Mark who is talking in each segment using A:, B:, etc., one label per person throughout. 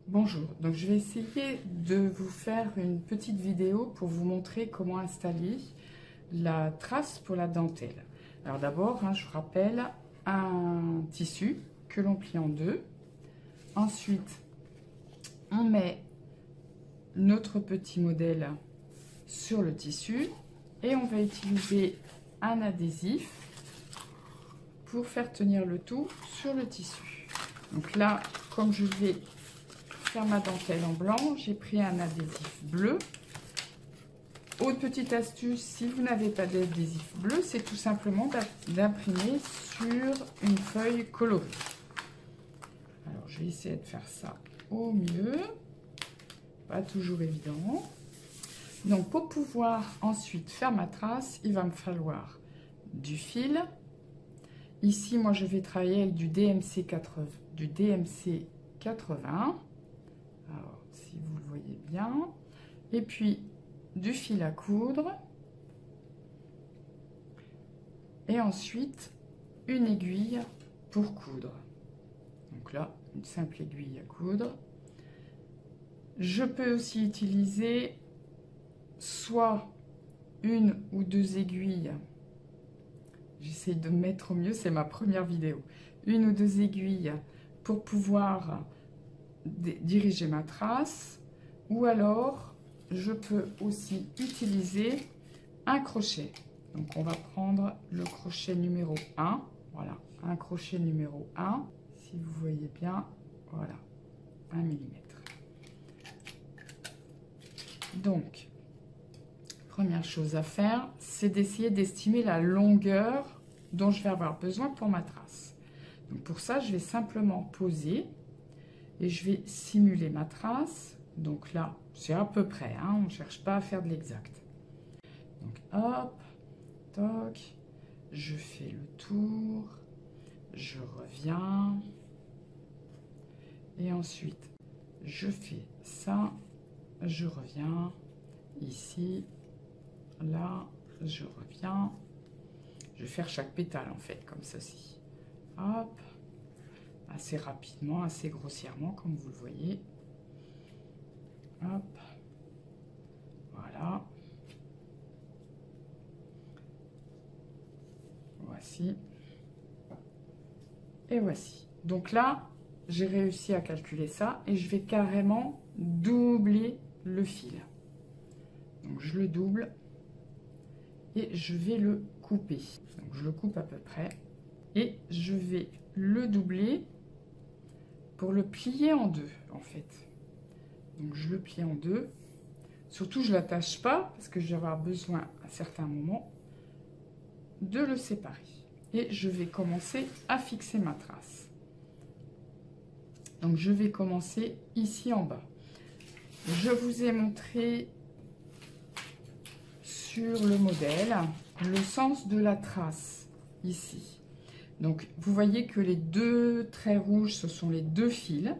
A: Bonjour, donc je vais essayer de vous faire une petite vidéo pour vous montrer comment installer la trace pour la dentelle. Alors d'abord, je rappelle un tissu que l'on plie en deux. Ensuite, on met notre petit modèle sur le tissu et on va utiliser un adhésif pour faire tenir le tout sur le tissu. Donc là, comme je vais faire ma dentelle en blanc, j'ai pris un adhésif bleu. Autre petite astuce, si vous n'avez pas d'adhésif bleu, c'est tout simplement d'imprimer sur une feuille colorée. Alors je vais essayer de faire ça au mieux, pas toujours évident. Donc pour pouvoir ensuite faire ma trace, il va me falloir du fil. Ici moi je vais travailler avec du DMC 80. Alors, si vous le voyez bien. Et puis, du fil à coudre. Et ensuite, une aiguille pour coudre. Donc là, une simple aiguille à coudre. Je peux aussi utiliser soit une ou deux aiguilles. J'essaie de mettre au mieux, c'est ma première vidéo. Une ou deux aiguilles pour pouvoir diriger ma trace, ou alors je peux aussi utiliser un crochet. Donc on va prendre le crochet numéro 1, voilà, un crochet numéro 1, si vous voyez bien, voilà, 1 mm. Donc, première chose à faire, c'est d'essayer d'estimer la longueur dont je vais avoir besoin pour ma trace. Donc pour ça, je vais simplement poser et je vais simuler ma trace. Donc là, c'est à peu près, on ne cherche pas à faire de l'exact. Donc hop, toc, je fais le tour, je reviens. Et ensuite, je fais ça, je reviens. Ici, là, je reviens. Je vais faire chaque pétale en fait, comme ceci. Hop. Assez rapidement, assez grossièrement, comme vous le voyez. Hop. Voilà. Voici. Et voici. Donc là, j'ai réussi à calculer ça et je vais carrément doubler le fil. Donc je le double et je vais le couper. Donc je le coupe à peu près et je vais le doubler pour le plier en deux en fait. Donc je le plie en deux. Surtout je ne l'attache pas parce que je vais avoir besoin à certains moments de le séparer. Et je vais commencer à fixer ma trace. Donc je vais commencer ici en bas. Je vous ai montré sur le modèle le sens de la trace ici. Donc vous voyez que les deux traits rouges, ce sont les deux fils.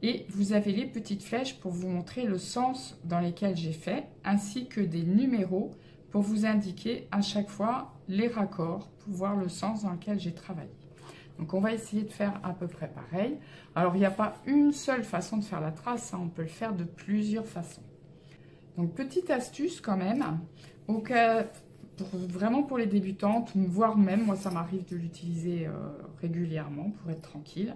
A: Et vous avez les petites flèches pour vous montrer le sens dans lesquels j'ai fait, ainsi que des numéros pour vous indiquer à chaque fois les raccords, pour voir le sens dans lequel j'ai travaillé. Donc on va essayer de faire à peu près pareil. Alors il n'y a pas une seule façon de faire la trace, on peut le faire de plusieurs façons. Donc petite astuce quand même, au cas, vraiment pour les débutantes, voire même, moi ça m'arrive de l'utiliser régulièrement pour être tranquille.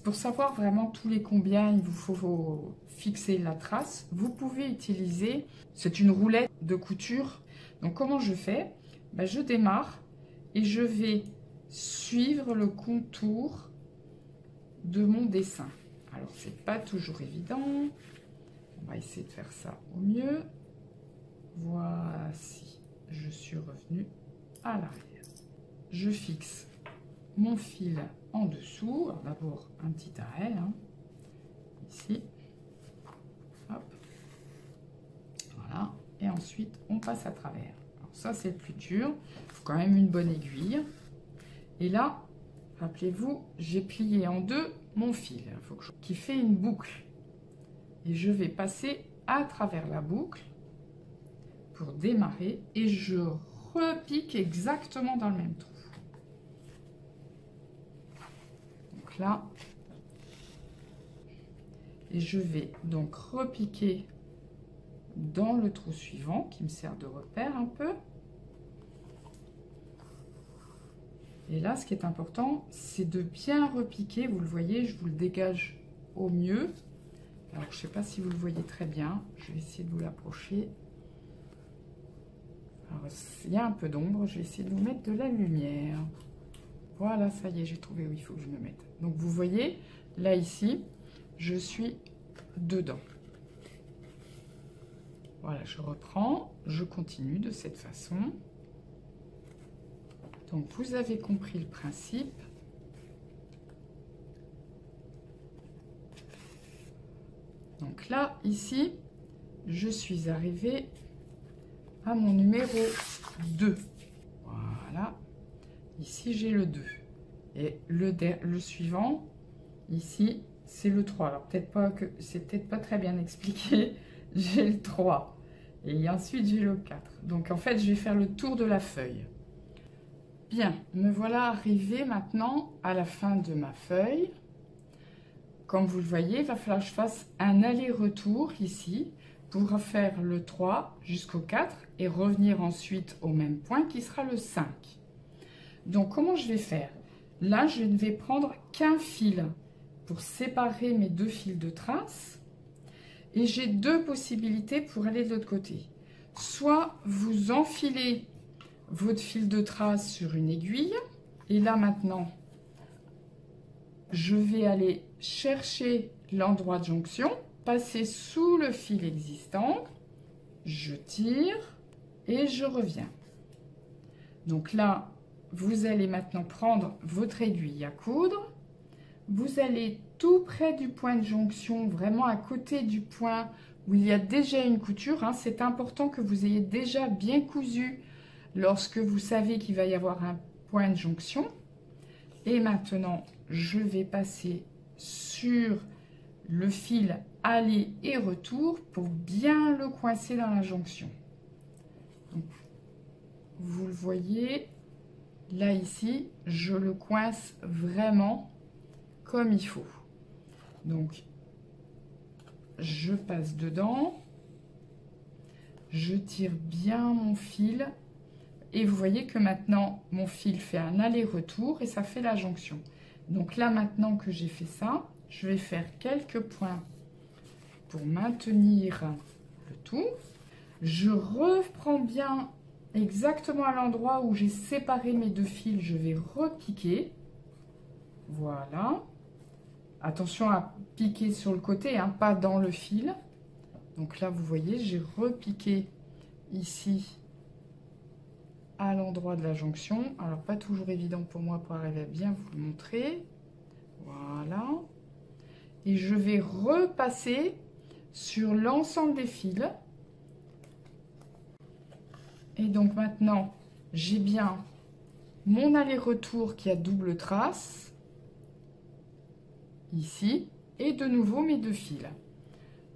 A: Pour savoir vraiment tous les combien il vous faut fixer la trace, vous pouvez utiliser, c'est une roulette de couture. Donc comment je fais? Je démarre et je vais suivre le contour de mon dessin. Alors c'est pas toujours évident, on va essayer de faire ça au mieux. Voici, je suis revenue à l'arrière. Je fixe mon fil en dessous. D'abord un petit arrêt, ici. Hop. Voilà. Et ensuite, on passe à travers. Alors ça, c'est le plus dur. Il faut quand même une bonne aiguille. Et là, rappelez-vous, j'ai plié en deux mon fil. Qui fait une boucle. Et je vais passer à travers la boucle pour démarrer. Et je repique exactement dans le même trou. Là, et je vais donc repiquer dans le trou suivant qui me sert de repère un peu. Et là, ce qui est important, c'est de bien repiquer. Vous le voyez, je vous le dégage au mieux. Alors, je ne sais pas si vous le voyez très bien. Je vais essayer de vous l'approcher. Alors, il y a un peu d'ombre. Je vais essayer de vous mettre de la lumière. Voilà, ça y est, j'ai trouvé où il faut que je me mette. Donc, vous voyez, là, ici, je suis dedans. Voilà, je reprends. Je continue de cette façon. Donc, vous avez compris le principe. Donc là, ici, je suis arrivée à mon numéro 2. Voilà. Ici, j'ai le 2. Et le suivant, ici, c'est le 3. Alors, c'est peut-être pas très bien expliqué. J'ai le 3. Et ensuite, j'ai le 4. Donc, en fait, je vais faire le tour de la feuille. Bien, me voilà arrivée maintenant à la fin de ma feuille. Comme vous le voyez, il va falloir que je fasse un aller-retour ici pour faire le 3 jusqu'au 4 et revenir ensuite au même point qui sera le 5. Donc, comment je vais faire? Là, je ne vais prendre qu'un fil pour séparer mes deux fils de trace. Et j'ai deux possibilités pour aller de l'autre côté. Soit vous enfilez votre fil de trace sur une aiguille. Et là, maintenant, je vais aller chercher l'endroit de jonction, passer sous le fil existant, je tire et je reviens. Donc là, vous allez maintenant prendre votre aiguille à coudre. Vous allez tout près du point de jonction, vraiment à côté du point où il y a déjà une couture. Hein. C'est important que vous ayez déjà bien cousu lorsque vous savez qu'il va y avoir un point de jonction. Et maintenant, je vais passer sur le fil aller et retour pour bien le coincer dans la jonction. Donc, vous le voyez, là ici, je le coince vraiment comme il faut. Donc, je passe dedans, je tire bien mon fil et vous voyez que maintenant, mon fil fait un aller-retour et ça fait la jonction. Donc là, maintenant que j'ai fait ça, je vais faire quelques points pour maintenir le tout. Je reprends bien exactement à l'endroit où j'ai séparé mes deux fils, je vais repiquer. Voilà. Attention à piquer sur le côté, hein, pas dans le fil. Donc là, vous voyez, j'ai repiqué ici à l'endroit de la jonction. Alors, pas toujours évident pour moi pour arriver à bien vous le montrer. Voilà. Et je vais repasser sur l'ensemble des fils. Et donc maintenant, j'ai bien mon aller-retour qui a double trace. Ici. Et de nouveau mes deux fils.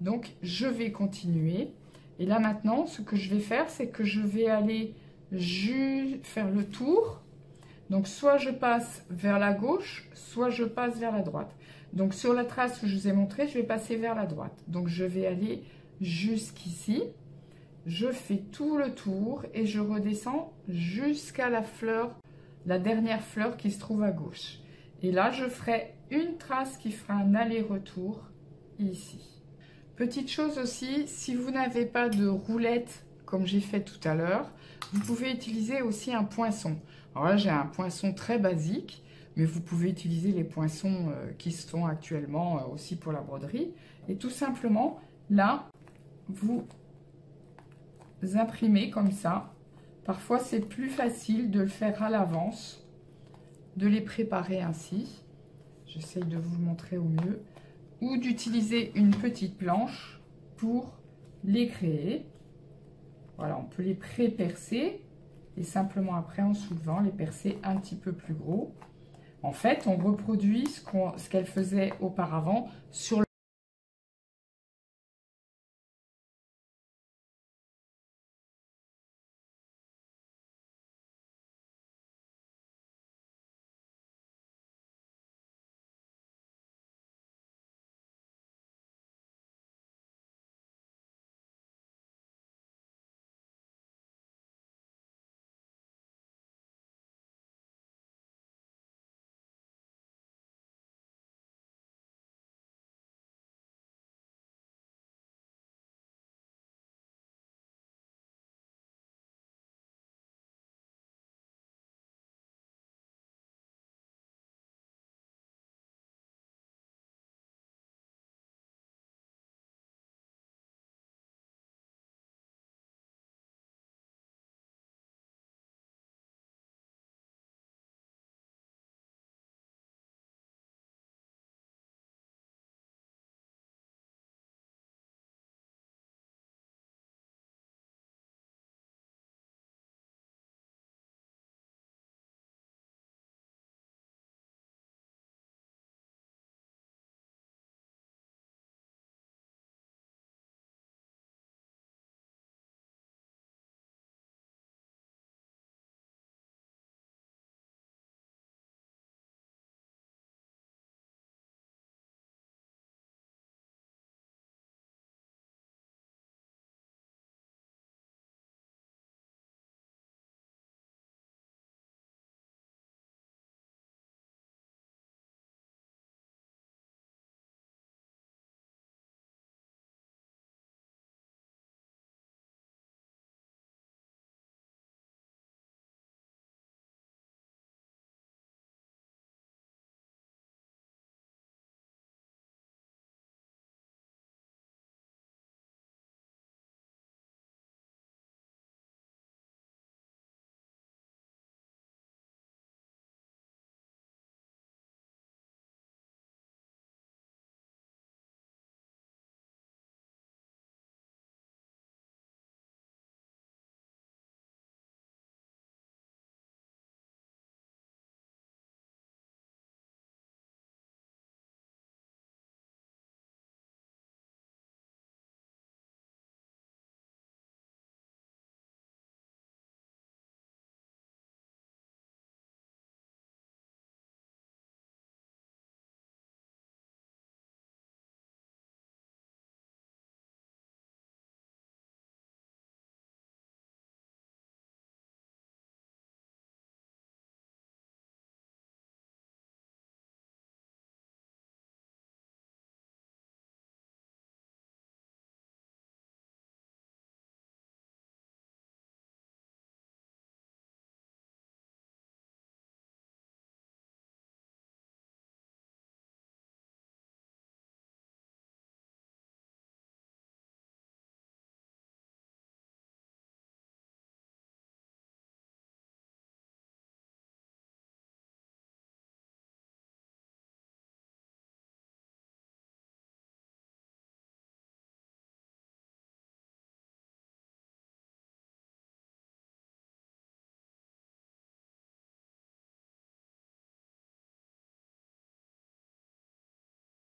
A: Donc, je vais continuer. Et là, maintenant, ce que je vais faire, c'est que je vais aller faire le tour. Donc, soit je passe vers la gauche, soit je passe vers la droite. Donc, sur la trace que je vous ai montré, je vais passer vers la droite. Donc, je vais aller jusqu'ici. Je fais tout le tour et je redescends jusqu'à la fleur, la dernière fleur qui se trouve à gauche. Et là, je ferai une trace qui fera un aller-retour ici. Petite chose aussi, si vous n'avez pas de roulette comme j'ai fait tout à l'heure, vous pouvez utiliser aussi un poinçon. Alors là, j'ai un poinçon très basique, mais vous pouvez utiliser les poinçons qui se font actuellement aussi pour la broderie. Et tout simplement, là, vous imprimez comme ça. Parfois, c'est plus facile de le faire à l'avance, de les préparer ainsi. J'essaye de vous le montrer au mieux. Ou d'utiliser une petite planche pour les créer. Voilà, on peut les pré-percer et simplement après, en soulevant, les percer un petit peu plus gros. En fait, on reproduit ce qu'elle faisait auparavant sur